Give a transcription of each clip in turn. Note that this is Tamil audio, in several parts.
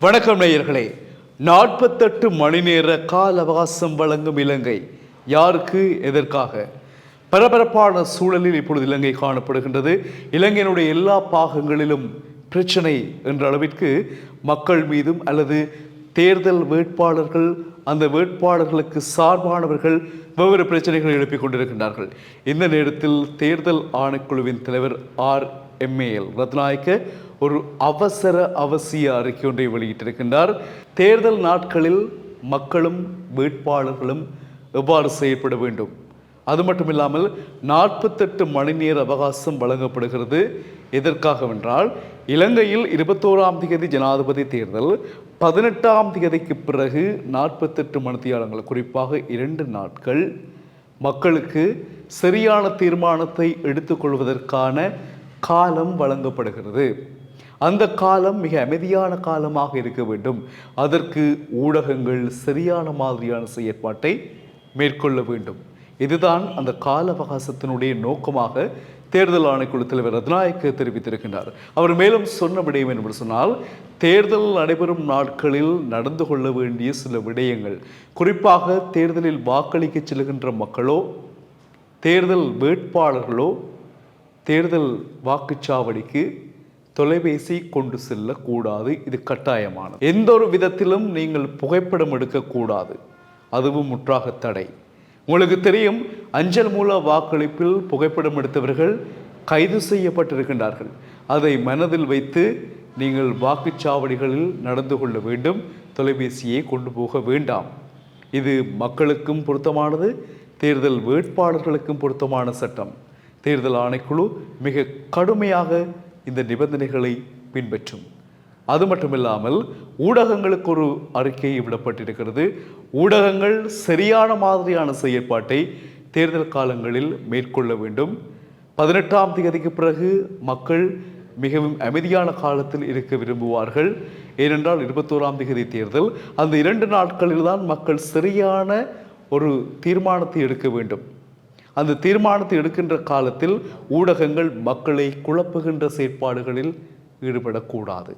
வணக்கம் நேயர்களே. 48 மணி நேர கால அவகாசம் வழங்கும் இலங்கை யாருக்கு, எதற்காக? பரபரப்பான சூழலில் இப்பொழுது இலங்கை காணப்படுகின்றது. இலங்கையினுடைய எல்லா பாகங்களிலும் பிரச்சனை என்ற அளவிற்கு மக்கள் மீதும் அல்லது தேர்தல் வேட்பாளர்கள், அந்த வேட்பாளர்களுக்கு சார்பானவர்கள் வெவ்வேறு பிரச்சனைகளை எழுப்பிக் கொண்டிருக்கின்றார்கள். இந்த நேரத்தில் தேர்தல் ஆணைக்குழுவின் தலைவர் RMAL ரத்நாயக்க ஒரு அவசிய அறிக்கை ஒன்றை வெளியிட்டிருக்கின்றார். தேர்தல் நாட்களில் மக்களும் வேட்பாளர்களும் எவ்வாறு செயற்பட வேண்டும், அது மட்டுமில்லாமல் 48 மணி நேர அவகாசம் வழங்கப்படுகிறது. எதற்காகவென்றால், இலங்கையில் 21ஆம் தேதி ஜனாதிபதி தேர்தல், 18ஆம் தேதிக்கு பிறகு 48 மணித்தியாலங்கள், குறிப்பாக 2 நாட்கள் மக்களுக்கு சரியான தீர்மானத்தை எடுத்துக்கொள்வதற்கான காலம் வழங்கப்படுகிறது. அந்த காலம் மிக அமைதியான காலமாக இருக்க வேண்டும். அதற்கு ஊடகங்கள் சரியான மாதிரியான செயற்பாட்டை மேற்கொள்ள வேண்டும். இதுதான் அந்த கால அவகாசத்தினுடைய நோக்கமாக தேர்தல் ஆணைக்குழு தலைவர் ரத்நாயக்க தெரிவித்திருக்கின்றார். அவர் மேலும் சொன்ன விடயம் என்று சொன்னால், தேர்தல் நடைபெறும் நாட்களில் நடந்து கொள்ள வேண்டிய சில விடயங்கள், குறிப்பாக தேர்தலில் வாக்களிக்க செல்கின்ற மக்களோ, தேர்தல் வேட்பாளர்களோ தேர்தல் வாக்குச்சாவடிக்கு தொலைபேசி கொண்டு செல்லக்கூடாது. இது கட்டாயமானது. எந்த ஒரு விதத்திலும் நீங்கள் புகைப்படம் எடுக்கக்கூடாது. அதுவும் முற்றாக தடை. உங்களுக்கு தெரியும், அஞ்சல் மூல வாக்களிப்பில் புகைப்படம் எடுத்தவர்கள் கைது செய்யப்பட்டிருக்கின்றார்கள். அதை மனதில் வைத்து நீங்கள் வாக்குச்சாவடிகளில் நடந்து கொள்ள வேண்டும். தொலைபேசியை கொண்டு போக வேண்டாம். இது மக்களுக்கும் பொருத்தமானது, தேர்தல் வேட்பாளர்களுக்கும் பொருத்தமான சட்டம். தேர்தல் ஆணைக்குழு மிக கடுமையாக இந்த நிபந்தனைகளை பின்பற்றும். அது மட்டுமில்லாமல் ஊடகங்களுக்கு ஒரு அறிக்கை விடப்பட்டிருக்கிறது. ஊடகங்கள் சரியான மாதிரியான செயற்பாட்டை தேர்தல் காலங்களில் மேற்கொள்ள வேண்டும். 18ஆம் தேதிக்கு பிறகு மக்கள் மிகவும் அமைதியான காலத்தில் இருக்க விரும்புவார்கள். ஏனென்றால் 21ஆம் தேதி தேர்தல், அந்த 2 நாட்களில் தான் மக்கள் சரியான ஒரு தீர்மானத்தை எடுக்க வேண்டும். அந்த தீர்மானத்தை எடுக்கின்ற காலத்தில் ஊடகங்கள் மக்களை குழப்புகின்ற செயற்பாடுகளில் ஈடுபடக்கூடாது.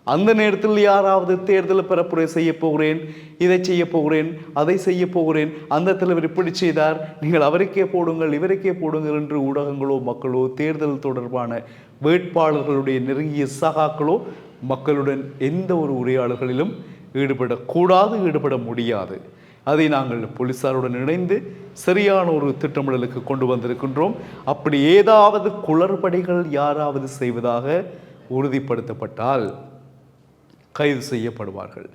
அந்த நேரத்தில் யாராவது தேர்தல் பரப்புரை செய்ய போகிறேன், இதை செய்ய போகிறேன், அதை செய்ய போகிறேன், அந்த தலைவர் இப்படி செய்தார், நீங்கள் அவருக்கே போடுங்கள், இவருக்கே போடுங்கள் என்று ஊடகங்களோ மக்களோ தேர்தல் தொடர்பான வேட்பாளர்களுடைய நெருங்கிய சகாக்களோ மக்களுடன் எந்த ஒரு உரையாடல்களிலும் ஈடுபடக்கூடாது, ஈடுபட முடியாது. அதை நாங்கள் போலீசாருடன் இணைந்து சரியான ஒரு திட்டமிடலுக்கு கொண்டு வந்திருக்கின்றோம். அப்படி ஏதாவது குளறுபடிகள் யாராவது செய்வதாக உறுதிப்படுத்தப்பட்டால் கைது செய்யப்படுவார்கள்.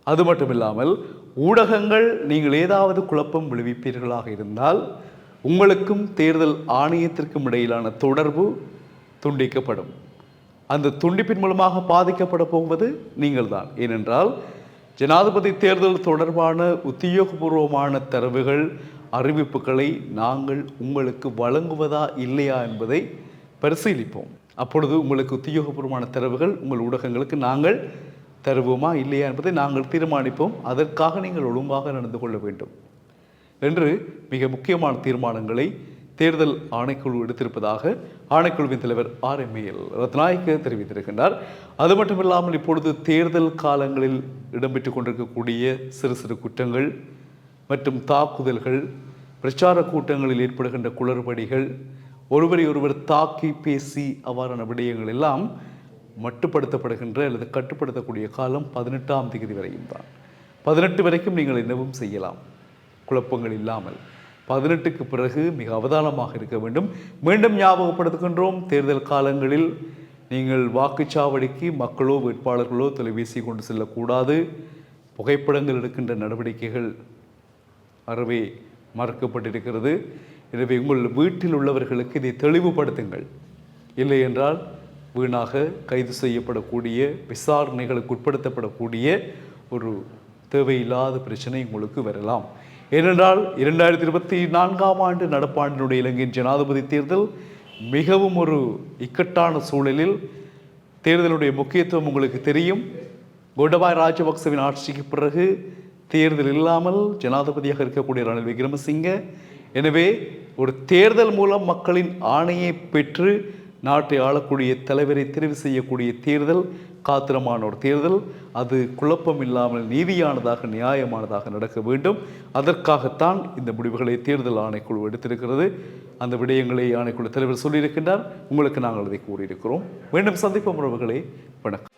அது மட்டுமில்லாமல் ஊடகங்கள் நீங்கள் ஏதாவது குழப்பம் விளைவிப்பீர்களாக இருந்தால் உங்களுக்கும் தேர்தல் ஆணையத்திற்கும் இடையிலான தொடர்பு துண்டிக்கப்படும். அந்த துண்டிப்பின் மூலமாக பாதிக்கப்பட போவது நீங்கள்தான். ஏனென்றால் ஜனாதிபதி தேர்தல் தொடர்பான உத்தியோகபூர்வமான தரவுகள், அறிவிப்புகளை நாங்கள் உங்களுக்கு வழங்குவதா இல்லையா என்பதை பரிசீலிப்போம். அப்பொழுது உங்களுக்கு உத்தியோகபூர்வமான தரவுகள் உங்கள் ஊடகங்களுக்கு நாங்கள் தருவோமா இல்லையா என்பதை நாங்கள் தீர்மானிப்போம். அதற்காக நீங்கள் ஒழுங்காக நடந்து கொள்ள வேண்டும் என்று மிக முக்கியமான தீர்மானங்களை தேர்தல் ஆணைக்குழு எடுத்திருப்பதாக ஆணைக்குழுவின் தலைவர் RMAL ரத்நாயக்க தெரிவித்திருக்கின்றார். அது மட்டுமில்லாமல் இப்பொழுது தேர்தல் காலங்களில் இடம்பெற்றுக் கொண்டிருக்கக்கூடிய சிறு சிறு குற்றங்கள் மற்றும் தாக்குதல்கள், பிரச்சார கூட்டங்களில் ஏற்படுகின்ற குளறுபடிகள், ஒருவரை ஒருவர் தாக்கி பேசி அவ்வாறான விடயங்கள் எல்லாம் மட்டுப்படுத்தப்படுகின்ற அல்லது கட்டுப்படுத்தக்கூடிய காலம் 18ஆம் தேதி வரையும் தான். 18 வரைக்கும் நீங்கள் என்னவும் செய்யலாம், குழப்பங்கள் இல்லாமல். 18க்கு பிறகு மிக அவதானமாக இருக்க வேண்டும். மீண்டும் ஞாபகப்படுத்துகின்றோம், தேர்தல் காலங்களில் நீங்கள் வாக்குச்சாவடிக்கு மக்களோ வேட்பாளர்களோ தொலைபேசி கொண்டு செல்லக்கூடாது. புகைப்படங்கள் எடுக்கின்ற நடவடிக்கைகள் அறவே மறுக்கப்பட்டிருக்கிறது. எனவே உங்கள் வீட்டில் உள்ளவர்களுக்கு இதை தெளிவுபடுத்துங்கள். இல்லை என்றால் வீணாக கைது செய்யப்படக்கூடிய, விசாரணைகளுக்கு உட்படுத்தப்படக்கூடிய ஒரு தேவையில்லாத பிரச்சனை உங்களுக்கு வரலாம். ஏனென்றால் 2024ஆம் ஆண்டு நடப்பாண்டினுடைய இலங்கையின் ஜனாதிபதி தேர்தல் மிகவும் ஒரு இக்கட்டான சூழலில், தேர்தலுடைய முக்கியத்துவம் உங்களுக்கு தெரியும். கோட்டபாய ராஜபக்சவின் ஆட்சிக்கு பிறகு தேர்தல் இல்லாமல் ஜனாதிபதியாக இருக்கக்கூடிய ரணில் விக்ரமசிங்க, எனவே ஒரு தேர்தல் மூலம் மக்களின் ஆணையை பெற்று நாட்டை ஆளக்கூடிய தலைவரை தெரிவு செய்யக்கூடிய தேர்தல் காத்திரமான ஒரு தேர்தல். அது குழப்பம் இல்லாமல் நீதியானதாக நியாயமானதாக நடக்க வேண்டும். அதற்காகத்தான் இந்த முடிவுகளை தேர்தல் ஆணைக்குழு எடுத்திருக்கிறது. அந்த விடயங்களை ஆணைக்குழு தலைவர் சொல்லியிருக்கின்றார். உங்களுக்கு நாங்கள் அதை கூறியிருக்கிறோம். மீண்டும் சந்திப்போம் உறவுகளே. வணக்கம்.